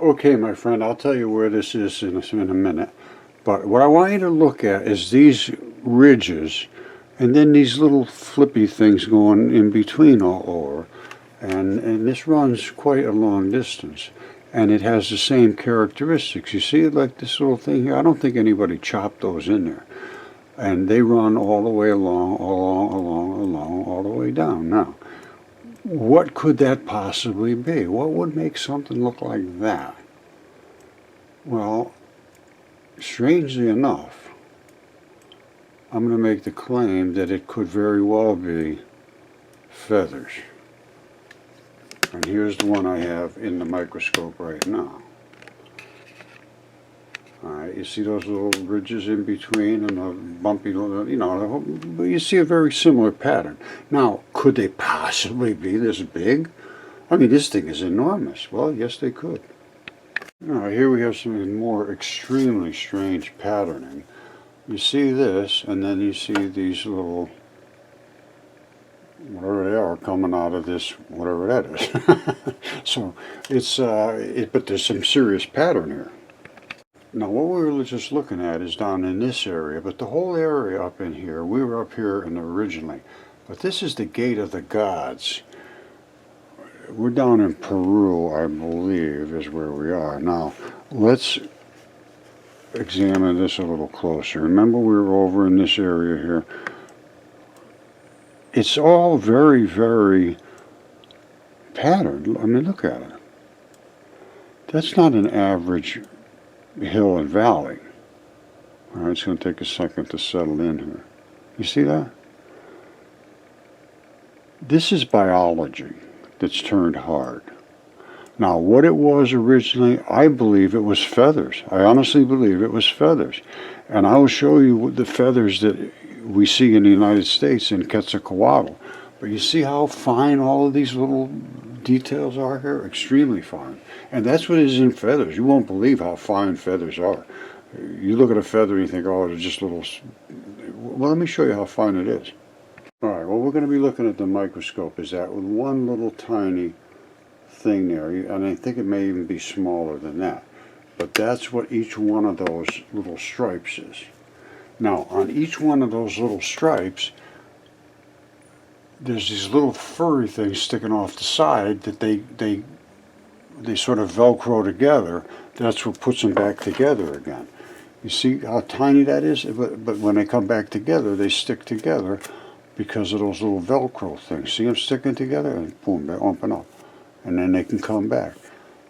Okay, my friend, I'll tell you where this is in a minute. But what I want you to look at is these ridges and then these little flippy things going in between all over. And this runs quite a long distance. And it has the same characteristics. You see it like this little thing here? I don't think anybody chopped those in there. And they run all the way along, all the way down. Now, what could that possibly be? What would make something look like that? Well, strangely enough, I'm going to make the claim that it could very well be feathers. And here's the one I have in the microscope right now. Alright, you see those little ridges in between and the bumpy, you see a very similar pattern. Now, could they possibly be this big? I mean, this thing is enormous. Well, yes, they could. Now, here we have some more extremely strange patterning. You see this, and then you see these little, whatever they are, coming out of this, whatever that is. So, but there's some serious pattern here. Now, what we were just looking at is down in this area, but the whole area up in here, we were up here originally. But this is the Gate of the Gods. We're down in Peru, I believe, is where we are. Now, let's examine this a little closer. Remember, we were over in this area here. It's all very, very patterned. I mean, look at it. That's not an average hill and valley. All right, it's going to take a second to settle in here. You see that? This is biology that's turned hard. Now, what it was originally, I believe it was feathers. I honestly believe it was feathers. And I will show you the feathers that we see in the United States in Quetzalcoatl. But you see how fine all of these little details are here? Extremely fine. And that's what is in feathers. You won't believe how fine feathers are. You look at a feather and you think, oh, they're just little... Well, let me show you how fine it is. All right, what we're going to be looking at the microscope is that with one little tiny thing there, and I think it may even be smaller than that. But that's what each one of those little stripes is. Now, on each one of those little stripes, there's these little furry things sticking off the side that they sort of Velcro together. That's what puts them back together again. You see how tiny that is? But when they come back together, they stick together because of those little Velcro things. See them sticking together? And boom, they open up. And then they can come back.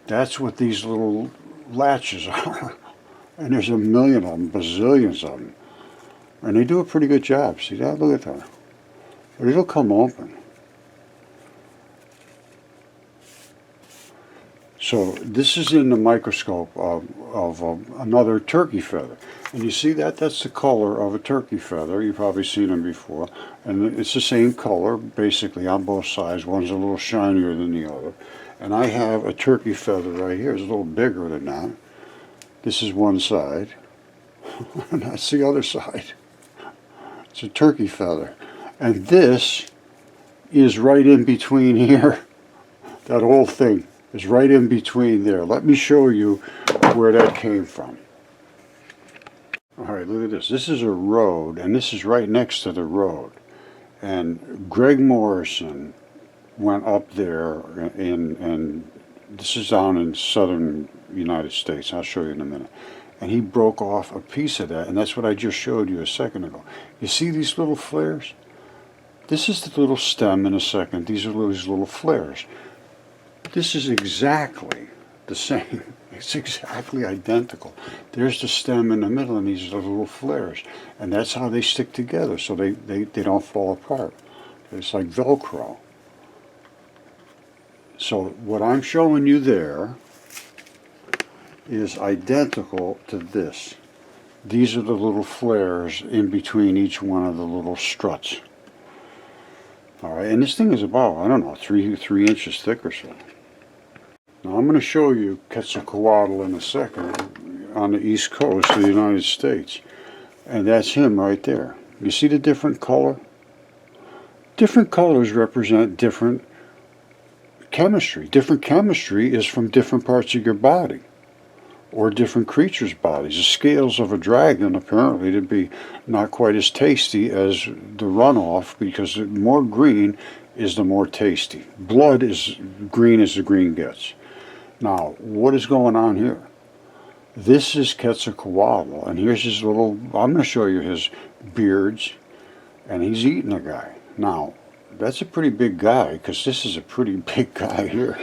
That's what these little latches are. And there's a million of them, bazillions of them. And they do a pretty good job. See that? Look at that. But it'll come open. So this is in the microscope of another turkey feather. And you see that? That's the color of a turkey feather. You've probably seen them before. And it's the same color, basically, on both sides. One's a little shinier than the other. And I have a turkey feather right here. It's a little bigger than that. This is one side. And that's the other side. It's a turkey feather. And this is right in between here. That whole thing is right in between there. Let me show you where that came from. Alright, look at this. This is a road, and this is right next to the road. And Greg Morrison went up there, and this is down in southern United States. I'll show you in a minute. And he broke off a piece of that, and that's what I just showed you a second ago. You see these little flares? This is the little stem in a second. These are these little flares. This is exactly the same. It's exactly identical. There's the stem in the middle, and these are the little flares. And that's how they stick together, so they don't fall apart. It's like Velcro. So what I'm showing you there is identical to this. These are the little flares in between each one of the little struts. All right, and this thing is about, I don't know, three inches thick or so. Now I'm going to show you Quetzalcoatl in a second on the east coast of the United States. And that's him right there. You see the different color? Different colors represent different chemistry. Different chemistry is from different parts of your body or different creatures' bodies. The scales of a dragon apparently to be not quite as tasty as the runoff, because the more green is the more tasty. Blood is green as the green gets. Now, what is going on here? This is Quetzalcoatl, and here's his little, I'm going to show you his beards, and he's eating a guy. Now, that's a pretty big guy, because this is a pretty big guy here.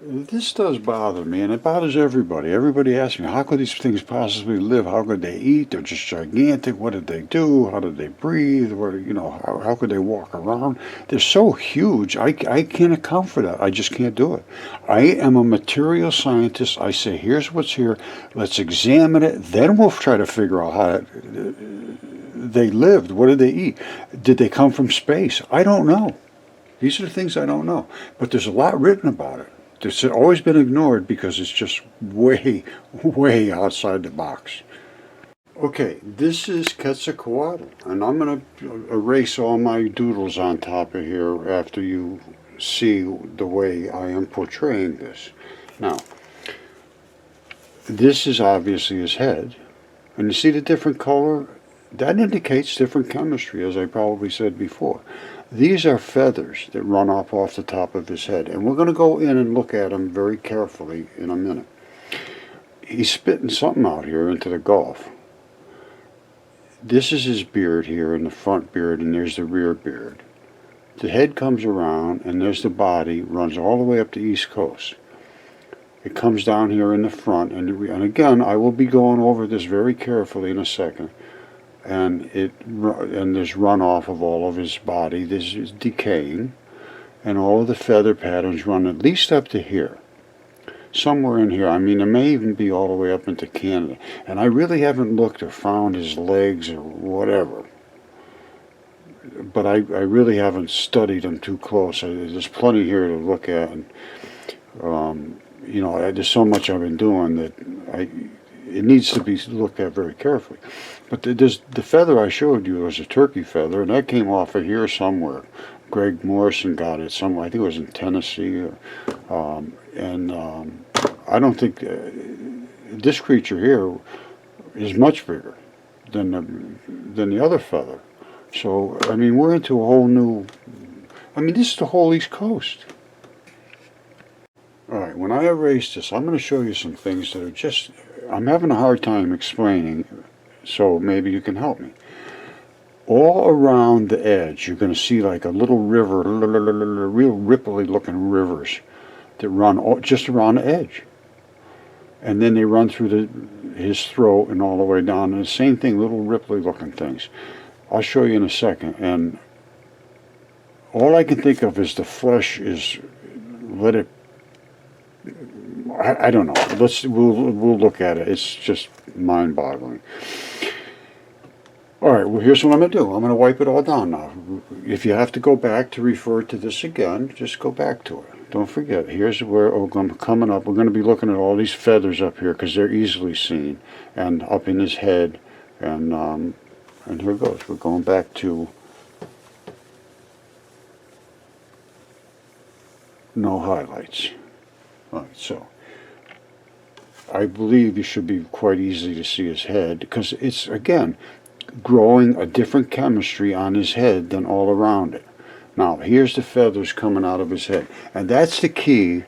This does bother me, and it bothers everybody. Everybody asks me, how could these things possibly live? How could they eat? They're just gigantic. What did they do? How did they breathe? What, how could they walk around? They're so huge. I can't account for that. I just can't do it. I am a material scientist. I say, here's what's here. Let's examine it. Then we'll try to figure out how they lived. What did they eat? Did they come from space? I don't know. These are the things I don't know. But there's a lot written about it. It's always been ignored because it's just way, way outside the box. Okay, this is Quetzalcoatl, and I'm going to erase all my doodles on top of here after you see the way I am portraying this. Now, this is obviously his head, and you see the different color? That indicates different chemistry, as I probably said before. These are feathers that run off the top of his head, and we're going to go in and look at them very carefully in a minute. He's spitting something out here into the Gulf. This is his beard here, in the front beard, and there's the rear beard. The head comes around, and there's the body, runs all the way up the East Coast. It comes down here in the front, and again, I will be going over this very carefully in a second. And there's runoff of all of his body. This is decaying, and all of the feather patterns run at least up to here, somewhere in here. I mean, it may even be all the way up into Canada. And I really haven't looked or found his legs or whatever. But I really haven't studied him too close. There's plenty here to look at, and there's so much I've been doing that it needs to be looked at very carefully. But the feather I showed you was a turkey feather, and that came off of here somewhere. Greg Morrison got it somewhere. I think it was in Tennessee. I don't think this creature here is much bigger than the other feather. So, I mean, we're into a whole new... I mean, this is the whole East Coast. Alright, when I erase this, I'm going to show you some things that are just... I'm having a hard time explaining, so maybe you can help me. All around the edge, you're going to see like a little river, real ripply looking rivers that run just around the edge. And then they run through his throat and all the way down. And the same thing, little ripply looking things. I'll show you in a second. And all I can think of is the flesh is, let it, I don't know. We'll look at it. It's just mind-boggling. All right, well, here's what I'm going to do. I'm going to wipe it all down now. If you have to go back to refer to this again, just go back to it. Don't forget, here's where I'm coming up. We're going to be looking at all these feathers up here because they're easily seen, and up in his head. And here goes. We're going back to no highlights. All right, so I believe you should be quite easy to see his head because it's, again, growing a different chemistry on his head than all around it. Now, here's the feathers coming out of his head. And that's the key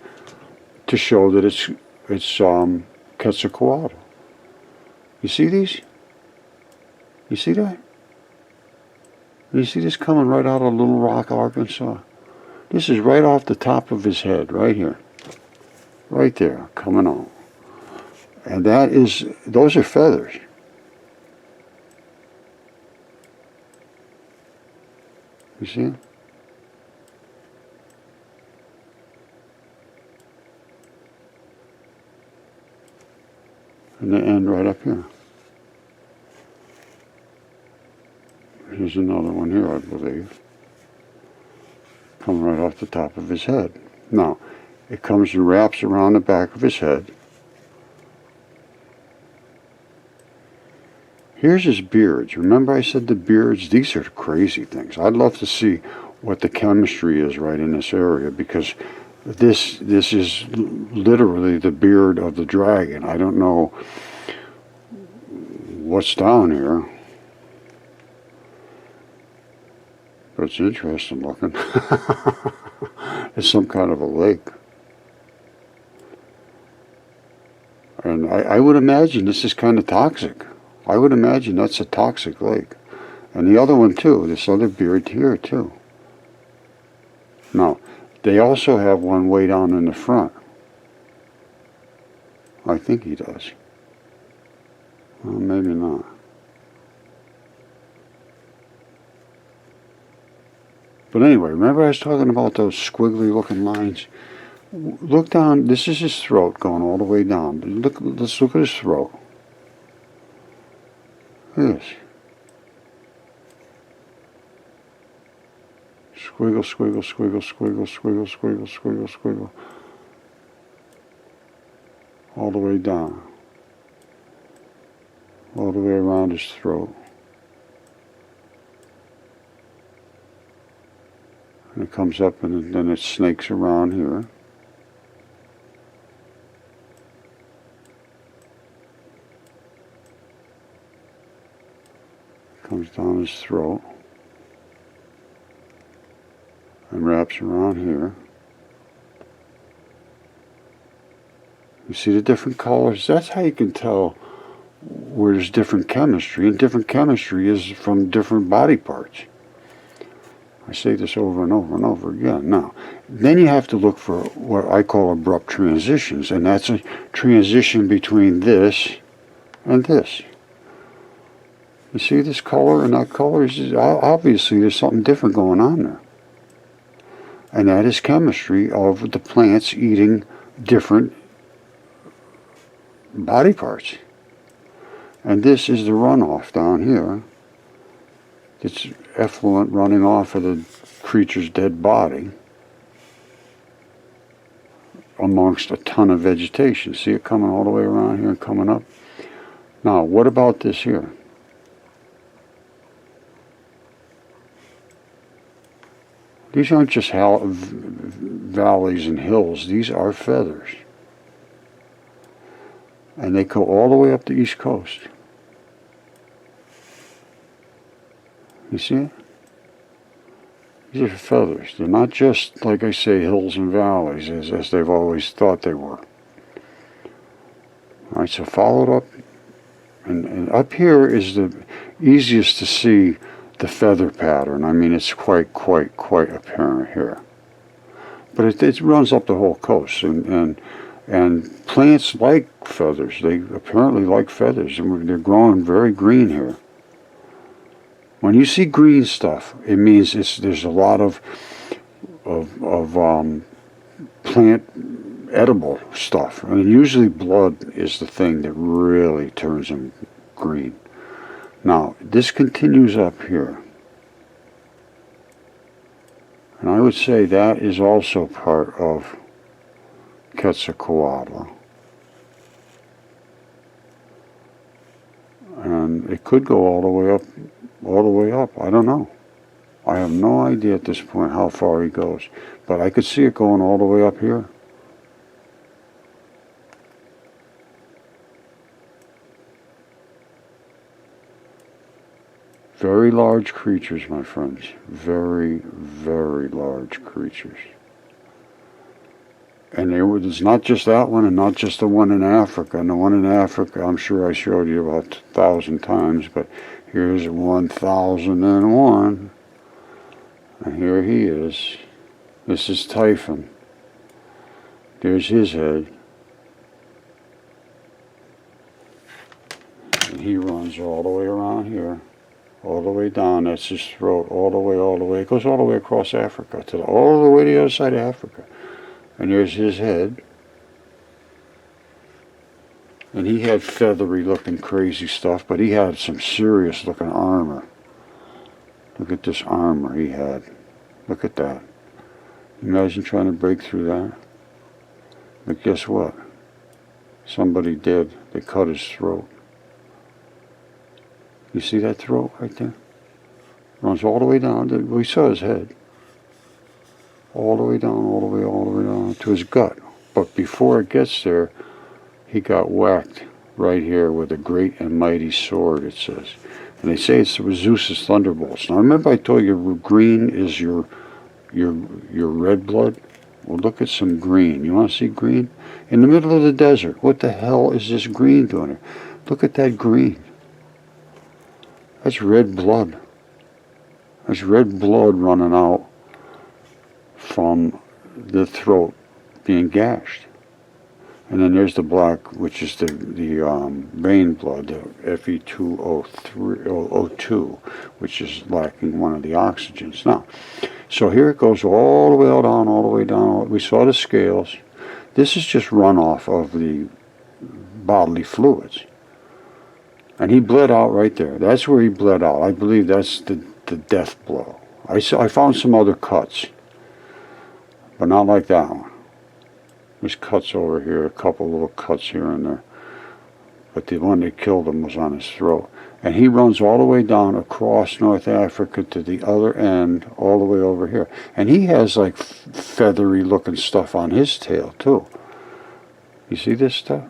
to show that it's Quetzalcoatl. You see these? You see that? You see this coming right out of Little Rock, Arkansas? This is right off the top of his head, right here. Right there, coming on. And those are feathers. You see it? And they end right up here. Here's another one here, I believe. Coming right off the top of his head. Now, it comes and wraps around the back of his head. Here's his beards. Remember I said the beards? These are crazy things. I'd love to see what the chemistry is right in this area, because this is literally the beard of the dragon. I don't know what's down here, but it's interesting looking. It's some kind of a lake. And I would imagine this is kind of toxic. I would imagine that's a toxic lake. And the other one too, this other beard here too. Now, they also have one way down in the front. I think he does. Well, maybe not. But anyway, remember I was talking about those squiggly looking lines? Look down, this is his throat going all the way down. Let's look at his throat. Look at this. Squiggle, squiggle, squiggle, squiggle, squiggle, squiggle, squiggle, squiggle. All the way down. All the way around his throat. And it comes up and then it snakes around here. Comes down his throat. And wraps around here. You see the different colors? That's how you can tell where there's different chemistry, and different chemistry is from different body parts. I say this over and over and over again. Now, then you have to look for what I call abrupt transitions, and that's a transition between this and this. You see this color and that color? Obviously there's something different going on there. And that is chemistry of the plants eating different body parts. And this is the runoff down here. It's effluent running off of the creature's dead body amongst a ton of vegetation. See it coming all the way around here and coming up? Now, what about this here? These aren't just valleys and hills. These are feathers. And they go all the way up the East Coast. You see it? These are feathers. They're not just, like I say, hills and valleys, as they've always thought they were. All right, so follow it up. And up here is the easiest to see the feather pattern. I mean, it's quite apparent here. But it runs up the whole coast, and plants like feathers. They apparently like feathers, and they're growing very green here. When you see green stuff, it means there's a lot of plant edible stuff. I mean, usually blood is the thing that really turns them green. Now, this continues up here. And I would say that is also part of Quetzalcoatl. And it could go all the way up, I don't know. I have no idea at this point how far he goes. But I could see it going all the way up here. Very large creatures, my friends. Very, very large creatures. And there's not just that one, and not just the one in Africa. And the one in Africa, I'm sure I showed you about 1,000 times, but here's 1001. And here he is. This is Typhon. There's his head. And he runs all the way around here. All the way down, that's his throat, all the way. It goes all the way across Africa, all the way to the other side of Africa. And there's his head. And he had feathery looking crazy stuff, but he had some serious looking armor. Look at this armor he had. Look at that. Imagine trying to break through that. But guess what? Somebody did. They cut his throat. You see that throat right there? Runs all the way down. We saw his head. all the way down, all the way down to his gut. But before it gets there, he got whacked right here with a great and mighty sword, it says. And they say it's Zeus's thunderbolts. Now remember I told you green is your red blood? Well, look at some green. You want to see green? In the middle of the desert. What the hell is this green doing here? Look at that green. That's red blood. There's red blood running out from the throat being gashed. And then there's the black, which is the vein blood, the Fe2O2, which is lacking one of the oxygens. Now, so here it goes all the way down, all the way down. We saw the scales. This is just runoff of the bodily fluids. And he bled out right there. That's where he bled out. I believe that's the death blow. I found some other cuts, but not like that one. There's cuts over here, a couple little cuts here and there. But the one that killed him was on his throat. And he runs all the way down across North Africa to the other end, all the way over here. And he has like feathery looking stuff on his tail too. You see this stuff?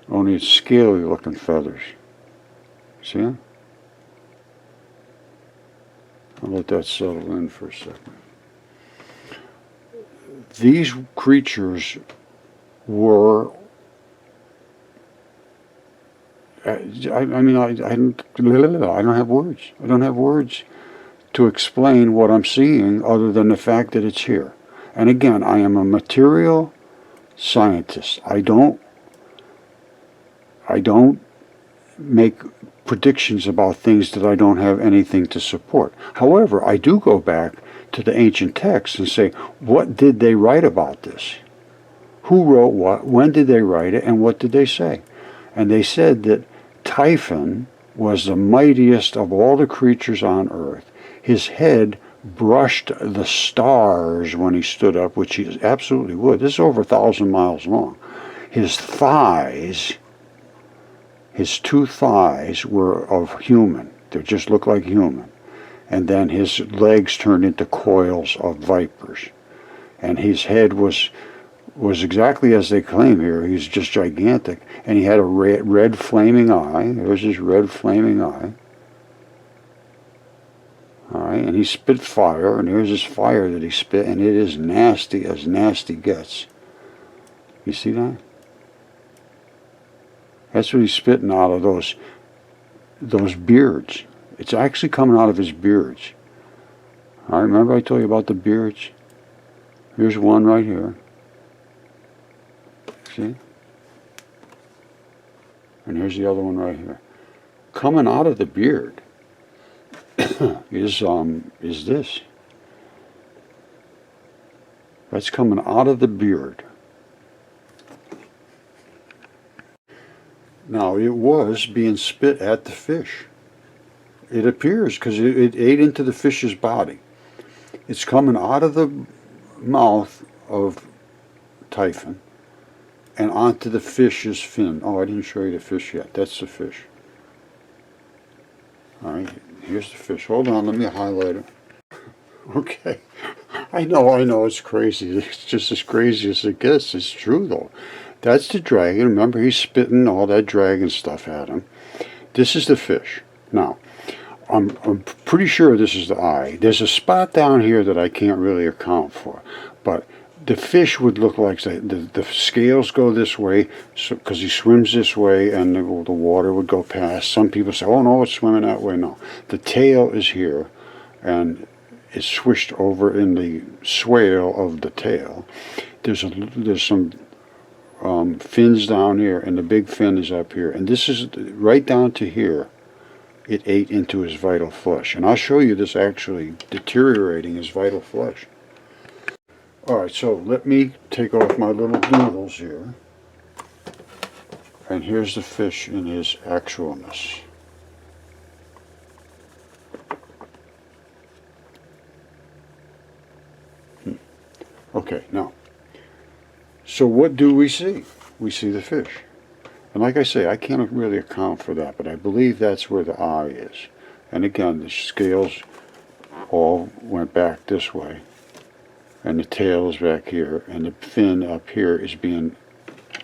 Only it's scaly looking feathers. See it? I'll let that settle in for a second. These creatures were, I don't have words. I don't have words to explain what I'm seeing other than the fact that it's here. And again, I am a material scientist. I don't make predictions about things that I don't have anything to support. However, I do go back to the ancient texts and say, what did they write about this? Who wrote what? When did they write it? And what did they say? And they said that Typhon was the mightiest of all the creatures on earth. His head brushed the stars when he stood up, which he absolutely would. This is over 1,000 miles long. His thighs, his two thighs were of human. They just looked like human. And then his legs turned into coils of vipers. And his head was exactly as they claim here. He's just gigantic. And he had a red flaming eye. There's his red flaming eye. All right, and he spit fire, and here's his fire that he spit, and it is nasty as nasty gets. You see that? That's what he's spitting out of those beards. It's actually coming out of his beards. All right, remember I told you about the beards? Here's one right here. See? And here's the other one right here. Coming out of the beard is this. That's coming out of the beard. Now, it was being spit at the fish. It appears, because it ate into the fish's body. It's coming out of the mouth of Typhon and onto the fish's fin. Oh, I didn't show you the fish yet. That's the fish. All right, here's the fish. Hold on, let me highlight it. Okay. I know, it's crazy. It's just as crazy as it gets. It's true, though. That's the dragon. Remember, he's spitting all that dragon stuff at him. This is the fish. Now, I'm pretty sure this is the eye. There's a spot down here that I can't really account for, but the fish would look like the scales go this way, because he swims this way, and the water would go past. Some people say, "Oh no, it's swimming that way." No, the tail is here, and it's swished over in the swale of the tail. There's some fins down here, and the big fin is up here, and this is right down to here. It ate into his vital flesh. And I'll show you this actually deteriorating his vital flesh. Alright, so let me take off my little noodles here. And here's the fish in his actualness. Okay, now, so what do we see? We see the fish. And like I say, I can't really account for that, but I believe that's where the eye is. And again, the scales all went back this way, and the tail is back here, and the fin up here is being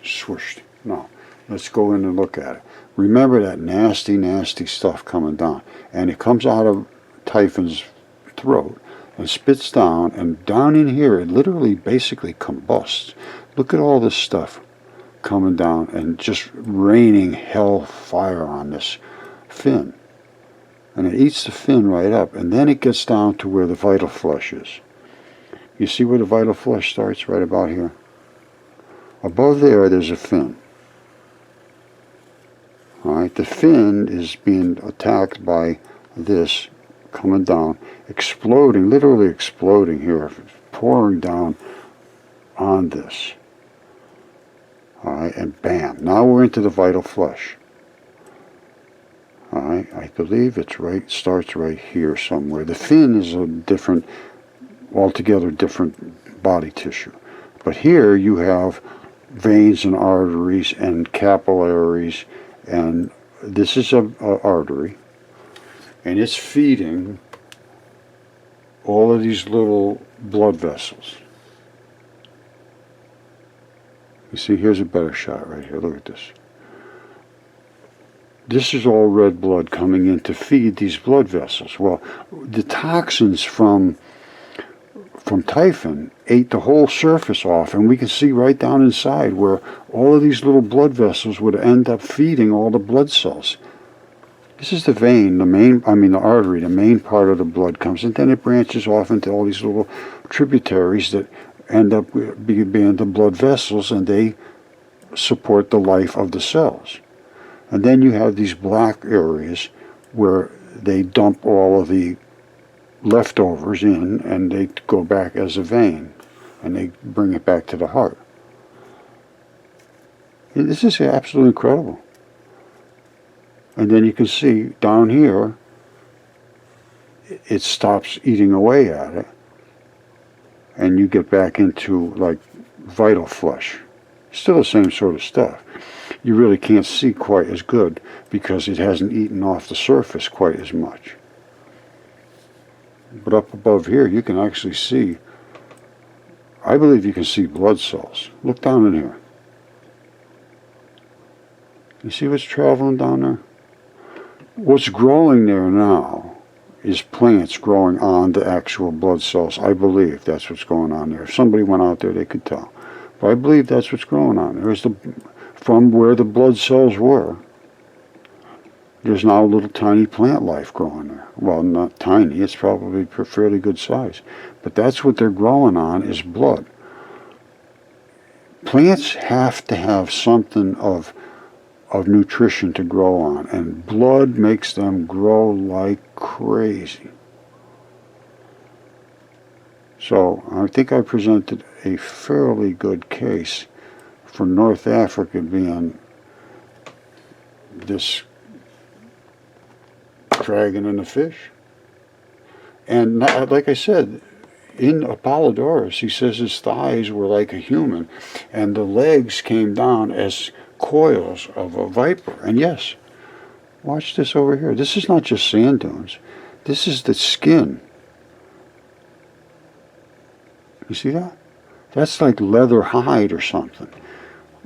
swooshed. Now, let's go in and look at it. Remember that nasty, nasty stuff coming down, and it comes out of Typhon's throat and spits down, and down in here it literally basically combusts. Look at all this stuff coming down and just raining hell fire on this fin. And it eats the fin right up, and then it gets down to where the vital flush is. You see where the vital flush starts? Right about here. Above there, there's a fin. Alright, the fin is being attacked by this coming down, exploding, literally exploding here, pouring down on this. Alright, and bam, now we're into the vital flush. Alright, I believe it's right, starts right here somewhere. The fin is a different, altogether different body tissue. But here you have veins and arteries and capillaries, and this is a artery, and it's feeding all of these little blood vessels. You see, here's a better shot right here. Look at this. This is all red blood coming in to feed these blood vessels. Well, the toxins from Typhon ate the whole surface off, and we can see right down inside where all of these little blood vessels would end up feeding all the blood cells. This is the vein, the artery, the main part of the blood comes, and then it branches off into all these little tributaries that end up being the blood vessels, and they support the life of the cells. And then you have these black areas where they dump all of the leftovers in, and they go back as a vein, and they bring it back to the heart. This is absolutely incredible. And then you can see down here, it stops eating away at it, and you get back into like vital flush. Still the same sort of stuff. You really can't see quite as good because it hasn't eaten off the surface quite as much. But up above here, you can actually see, I believe you can see blood cells. Look down in here. You see what's traveling down there? What's growing there now is plants growing on the actual blood cells. I believe that's what's going on there. If somebody went out there, they could tell. But I believe that's what's growing on there. From where the blood cells were, there's now a little tiny plant life growing there. Well, not tiny, it's probably fairly good size. But that's what they're growing on, is blood. Plants have to have something of nutrition to grow on, and blood makes them grow like crazy. So I think I presented a fairly good case for North Africa being this dragon and a fish. And like I said, in Apollodorus, he says his thighs were like a human, and the legs came down as coils of a viper. And yes, watch this over here. This is not just sand dunes. This is the skin. You see that? That's like leather hide or something.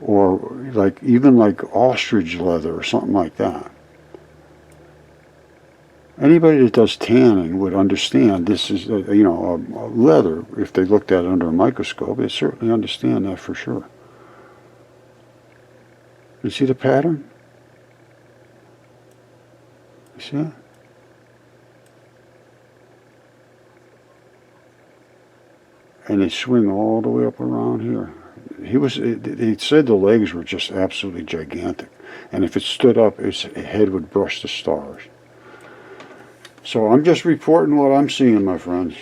Or even like ostrich leather or something like that. Anybody that does tanning would understand this is, a leather. If they looked at it under a microscope, they certainly understand that for sure. You see the pattern? You see it? And they swing all the way up around here. He said the legs were just absolutely gigantic. And if it stood up, its head would brush the stars. So I'm just reporting what I'm seeing, my friends.